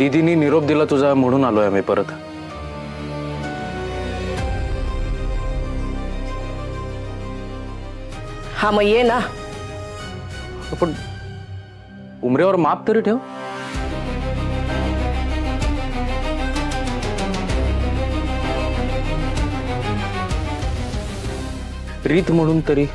दीदीनी निरोप दिला तुझा म्हणून आलोय आम्ही परत. हा मग ये ना. पण उमरेवर माप तरी ठेव. रीत म्हणून तरी.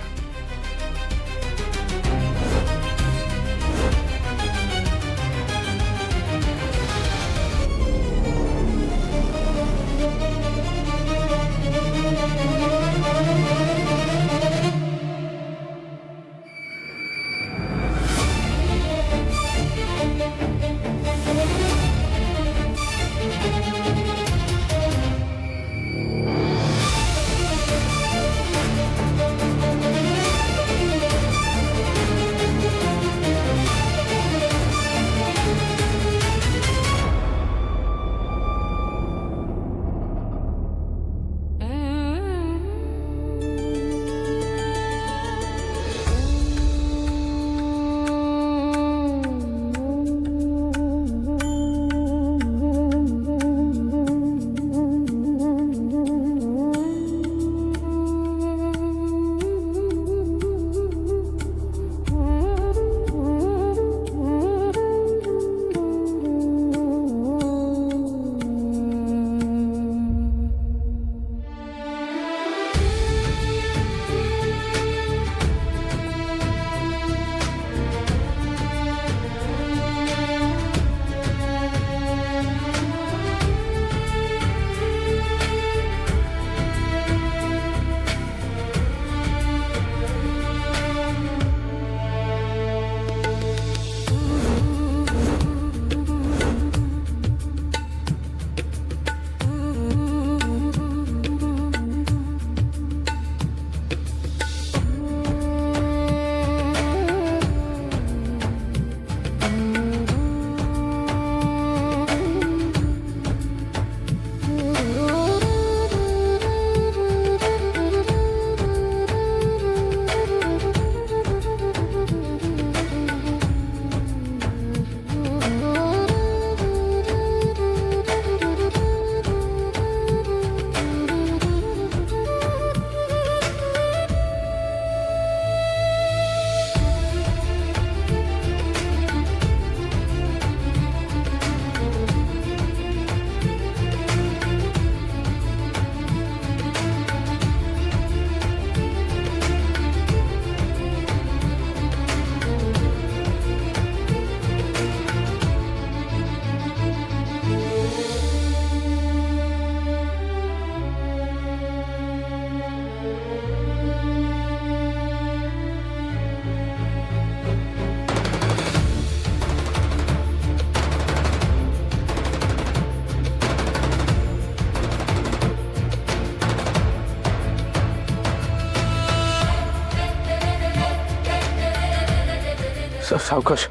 सावकाश.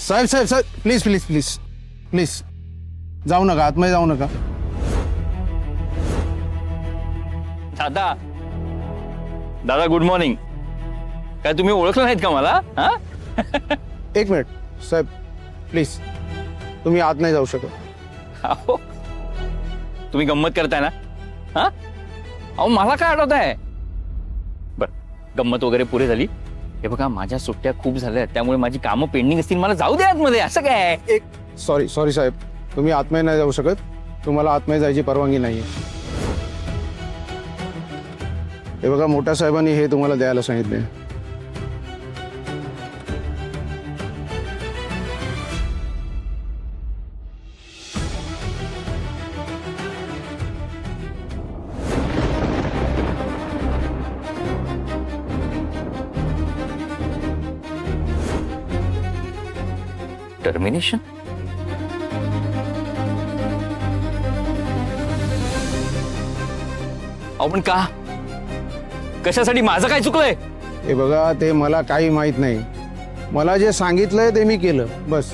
साहेब साहेब साहेब प्लीज प्लीज प्लीज प्लीज जाऊ नका, आतमध्ये जाऊ नका. दादा दादा गुड मॉर्निंग. काय तुम्ही ओळखलं नाहीत का मला? हा? एक मिनिट साहेब, प्लीज तुम्ही आत नाही जाऊ शकत. अहो, तुम्ही गंमत करताय ना? हा? अहो मला काय आठवत आहे? बर, गंमत वगैरे पुरे झाली. हे बघा, माझ्या सुट्ट्या खूप झाल्या, त्यामुळे माझी कामं पेंडिंग असतील. मला जाऊ द्या आतमध्ये. असं काय? एक सॉरी सॉरी साहेब, तुम्ही आतमध्ये नाही जाऊ शकत. तुम्हाला आतमध्ये जायची परवानगी नाहीये. हे बघा, मोठ्या साहेबांनी हे तुम्हाला द्यायला सांगितले. टर्मिनेशन? अहो पण का? कशासाठी? माझं काय चुकलंय? हे बघा, ते मला काही माहित नाही. मला जे सांगितलंय ते मी केलं, बस.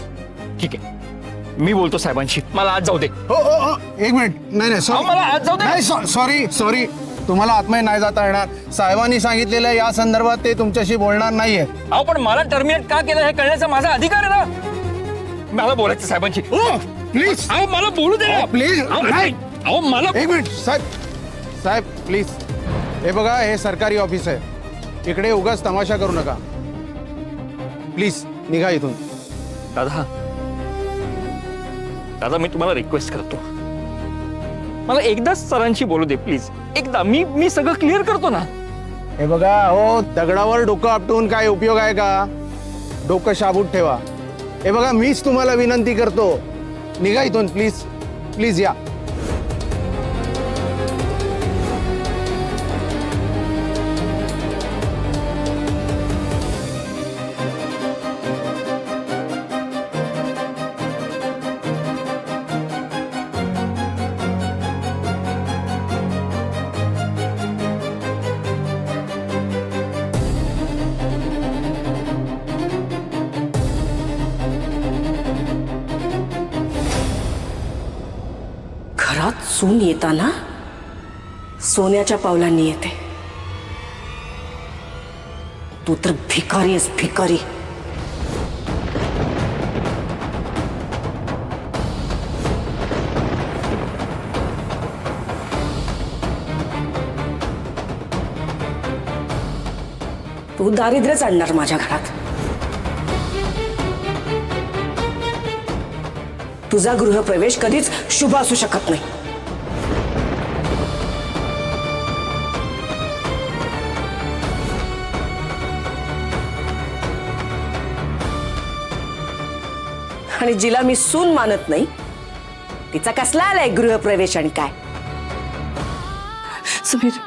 ठीक आहे, मी बोलतो साहेबांशी. मला आज जाऊ दे. हो हो हो, एक मिनिट. नाही नाही अहो, मला आज जाऊ दे. नाही, सॉरी सॉरी, तुम्हाला आतमध्ये नाही जाता येणार. साहेबांनी सांगितलेलं या संदर्भात ते तुमच्याशी बोलणार नाहीये. अहो पण मला टर्मिनेट का केलं हे कळण्याचा माझा अधिकार आहे ना. मला बोलायचं साहेबांशी. प्लीज अहो मला बोलू दे ना. प्लीज. अहो मला एक मिनिट साहेब, साहेब प्लीज. हे बघा, हे सरकारी ऑफिस आहे. इकडे उगाच तमाशा करू नका. प्लीज निघा इथून. दादा, दादा मी तुम्हाला रिक्वेस्ट करतो, मला एकदाच सरांशी बोलू दे प्लीज. एकदा मी सगळं क्लिअर करतो ना. हे बघा, हो, दगडावर डोकं आपटून काय उपयोग आहे का? डोकं शाबूत ठेवा. हे बघा, मीच तुम्हाला विनंती करतो, निघा इथून प्लीज. प्लीज या. घरात सून येताना सोन्याच्या पावलांनी येते. तू तर भिकारी आहेस, भिकारी. तू दारिद्र्यच आणणार माझ्या घरात. तुझा गृहप्रवेश कधीच शुभ असू शकत नाही. आणि जिला मी सून मानत नाही, तिचा कसला आलाय गृहप्रवेश आणि काय? समीर,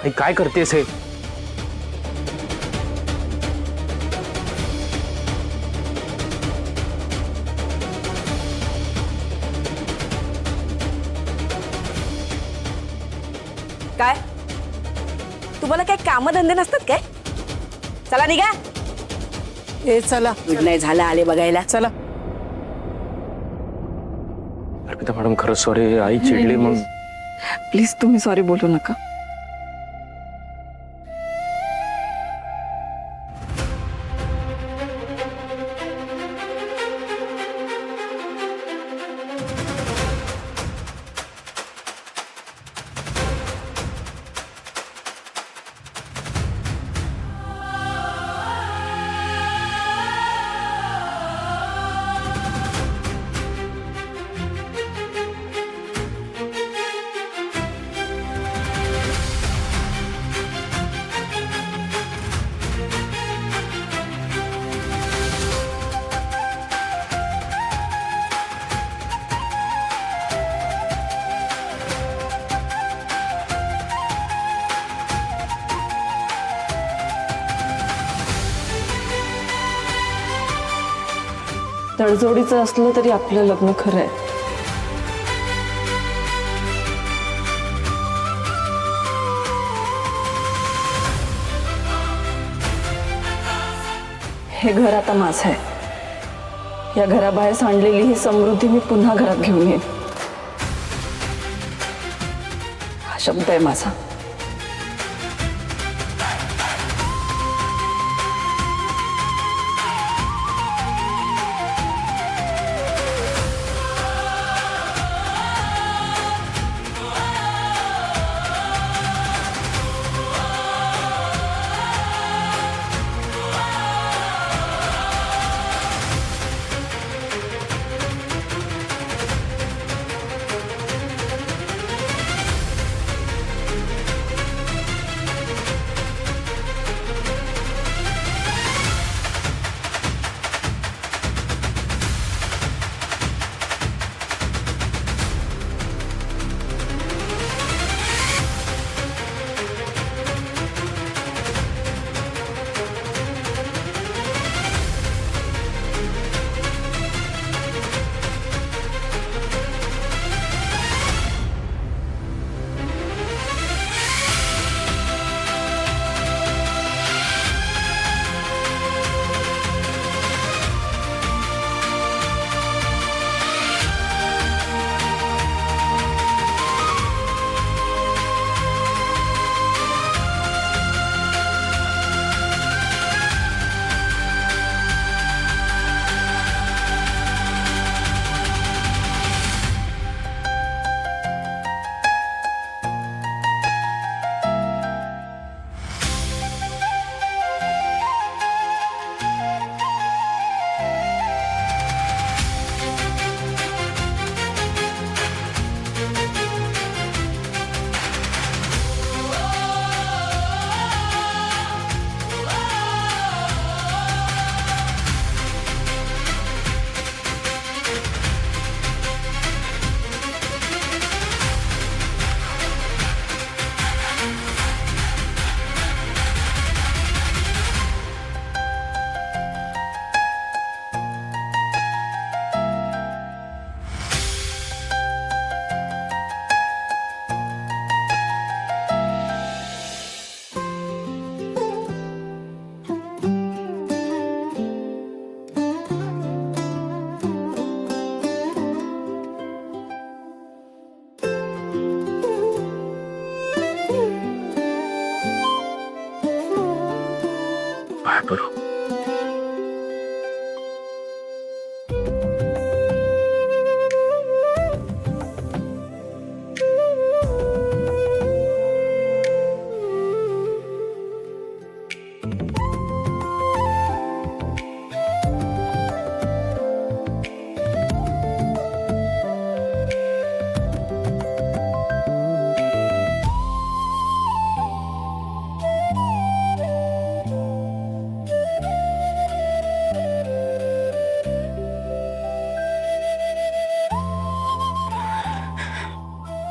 आई, काय करतेस हे? काय तुम्हाला काय कामधंदे नसतात काय? चला निघा. ए चला गुड नाही झालं आले बघायला. चला. अर्पिता मॅडम, खरंच सॉरी. आई चिडली मग. प्लीज तुम्ही सॉरी बोलू नका. तडजोडीचं असलं तरी आपलं लग्न खरं आहे. हे घर आता माझं आहे. या घराबाहेर सांडलेली ही समृद्धी मी पुन्हा घरात घेऊन येईन. हा शब्द आहे माझा. पाय पडू.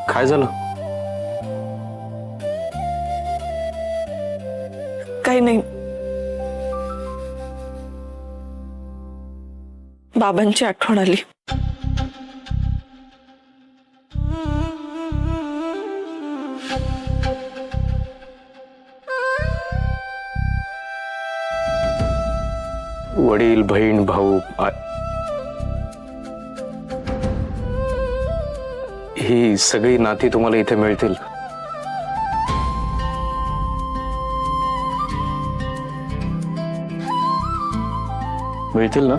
काय झालं? काही नाही. बाबांची आठवण आली. वडील, बहीण, भाऊ, ही सगळी नाती तुम्हाला इथे मिळतील. मिळतील ना?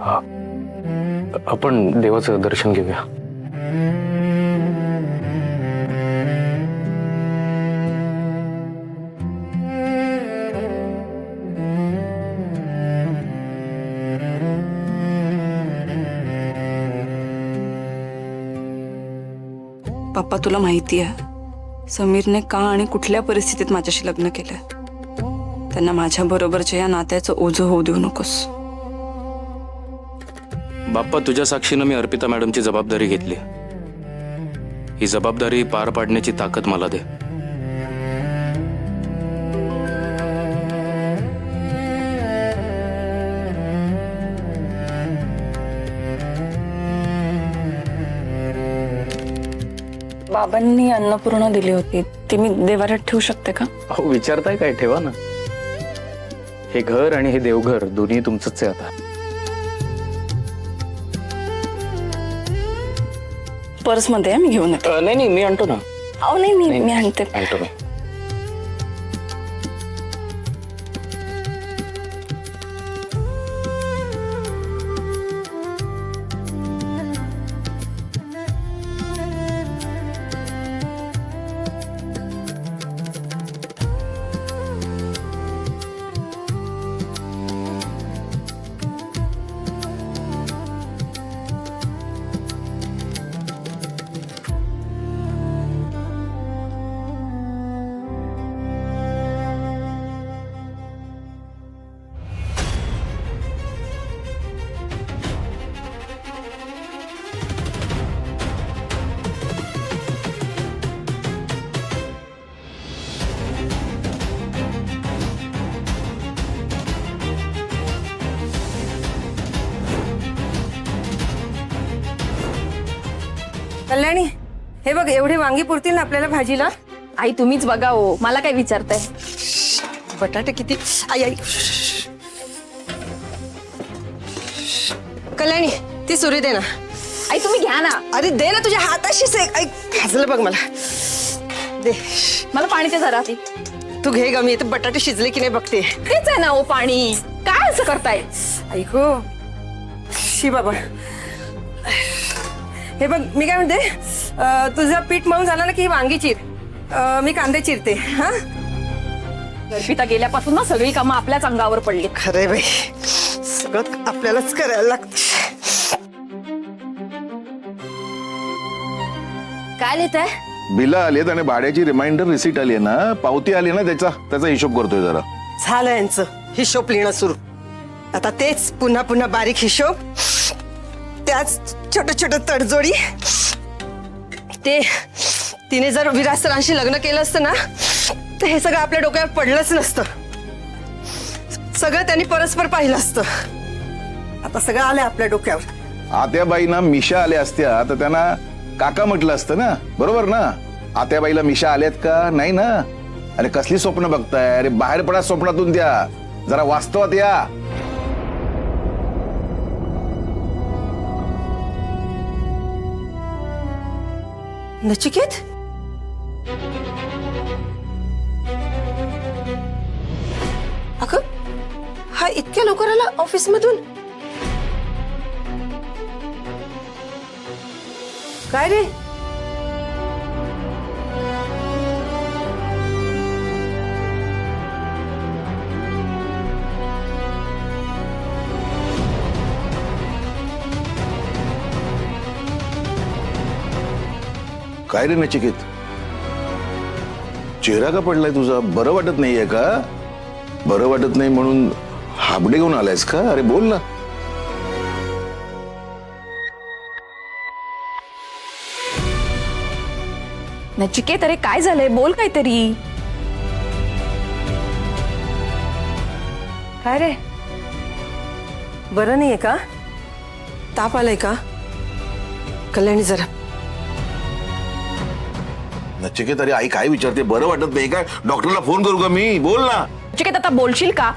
हा, आपण देवाचं दर्शन घेऊया. पप्पा, तुला माहिती आहे समीरने का आणि कुठल्या परिस्थितीत माझ्याशी लग्न केलंय. त्यांना माझ्या बरोबरच्या या नात्याचं ओझं होऊ देऊ नकोस. बाप्पा, तुझ्या साक्षीनं मी अर्पिता मॅडमची जबाबदारी घेतली. ही जबाबदारी पार पाडण्याची ताकद मला दे. बाबांनी अन्नपूर्णा दिली होती, ती मी देवाऱ्यात ठेवू शकते का? अहो, विचारताय काय? ठेवा ना. हे घर आणि हे देवघर दोन्ही तुमचंच आहे आता. पर्स मध्ये आहे, मी घेऊन येते. नाही, मी आणतो ना. अहो नाही, मी आणते. आणतो मी. कल्याणी, हे बघ, एवढी वांगी पुरतील ना आपल्याला भाजीला? आई तुम्हीच बघा हो, मला काय विचारताय? बटाटे किती? आई आई, कल्याणी ती सुरी दे ना. आई तुम्ही घ्या ना. अरे दे ना, तुझ्या हाताशीच आहे. आई खाजलं बघ मला. दे. मला पाणी ते जरा. तू घे ग, मी इथे बटाटे शिजले की नाही बघते. तेच आहे ना ओ पाणी. काय असं करताय? ऐको शी बाबा. हे बघ, मी काय म्हणते, तुझं पीठ मळून झालं ना की ही वांगी चिर, मी कांदे चिरते. हा, अर्पिता गेल्यापासून ना सगळी कामं आपल्याच अंगावर पडली. खरंय बाई, सगळं आपल्यालाच करायला लागतं. काय लिहिताय? बिलं आलीत आणि भाड्याची रिमाइंडर रिसीट आली आहे ना, पावती आली ना, त्याचा हिशोब करतोय जरा. झालं यांचं हिशोब लिहिणं सुरू. आता तेच पुन्हा पुन्हा बारीक हिशोब, त्याच छोट छोट तडजोडी. ते तिने जर विराज सरांशी लग्न केलं असतं ना, तर हे सगळं आपल्या डोक्यावर पडलंच नसतं. सगळं त्यांनी परस्पर पाहिलं असतं. आता सगळं आलंय आपल्या डोक्यावर. आत्याबाईंना मिशा आल्या असत्या तर त्यांना काका म्हटलं असतं ना, बरोबर ना? आत्याबाईला मिशा आल्यात का? नाही ना. अरे कसली स्वप्न बघताय? अरे बाहेर पडा स्वप्नातून, त्या जरा वास्तवात या. नचिकेत, अगं हा इतक्या लवकर आला ऑफिस मधून? काय रे? काय रे नचिकेत, चेहरा का पडलाय तुझा? बरं वाटत नाहीये का? बरं वाटत नाही म्हणून हाबडे घेऊन आलायस का? अरे बोल ना. नचिकेत, अरे काय झालंय? बोल काहीतरी. काय रे, बरं नाहीये का? ताप आलाय का? कल्याणी जरा. नचिकेत, अरे आई काय विचारते? बरं वाटत नाही का? डॉक्टरला फोन करू का मी? बोल ना. नचिकेत, आता बोलशील का?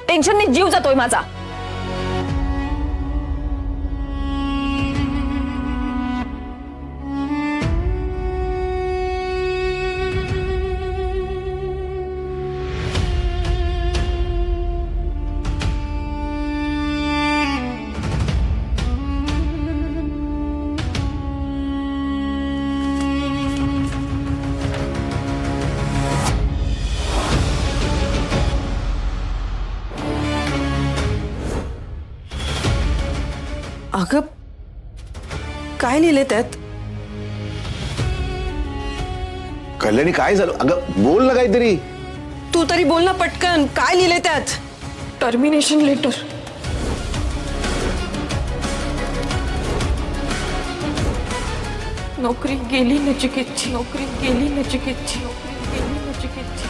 टेन्शनने जीव जातोय माझा. अगं काय लिहिले त्यात? कल्याणी काय झालं? अगं बोल ना काहीतरी. तू तरी बोल ना पटकन, काय लिहिलंय त्यात? Termination letter. नोकरी गेली नचिकेतची, नोकरी गेली नचिकेतची, नोकरी गेली नचिकेतची.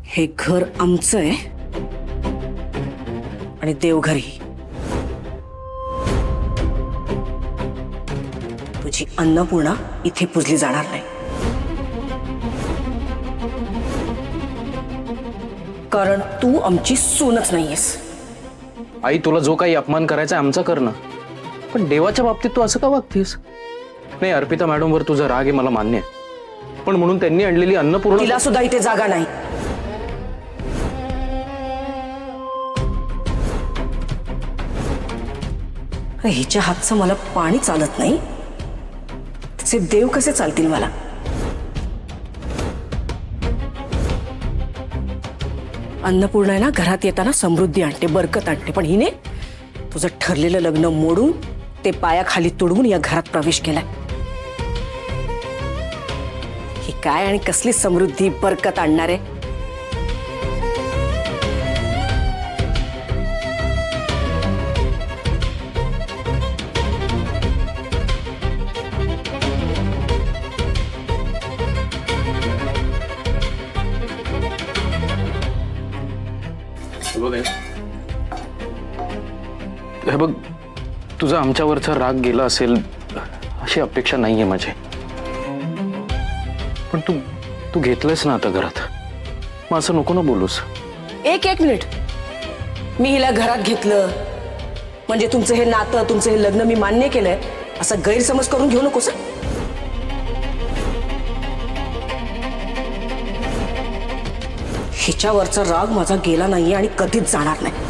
हे घर आमचं आहे आणि देवघरही. तुझी अन्नपूर्णा इथे पुजली जाणार नाही, कारण तू आमची सूनच नाहीयेस. आई, तुला जो काही अपमान करायचा आहे आमचा कर ना, पण देवाच्या बाबतीत तू असं का वागतेस? नाही, अर्पिता मॅडमवर तुझा राग आहे मला मान्य आहे, पण म्हणून त्यांनी आणलेली अन्नपूर्णा. तिला सुद्धा इथे जागा नाही. अरे हिच्या हातचं मला पाणी चालत नाही, तिचे देव कसे चालतील मला? अन्नपूर्णा आहे ना, घरात येताना समृद्धी आणते, बरकत आणते, पण हिने तुझं ठरलेलं लग्न मोडून ते पायाखाली तुडवून या घरात प्रवेश केलाय. ही काय आणि कसली समृद्धी बरकत आणणार आहे? हे बघ, तुझा आमच्यावरचा राग गेला असेल अशी अपेक्षा नाहीये माझी, पण तू घेतलंयस ना आता घरात, मग असं नको ना बोलूस. एक मिनिट, मी हिला घरात घेतलं म्हणजे तुमचं हे नातं, तुमचं हे लग्न मी मान्य केलंय असा गैरसमज करून घेऊ नकोस. हिच्यावरचा राग माझा गेला नाहीये आणि कधीच जाणार नाही.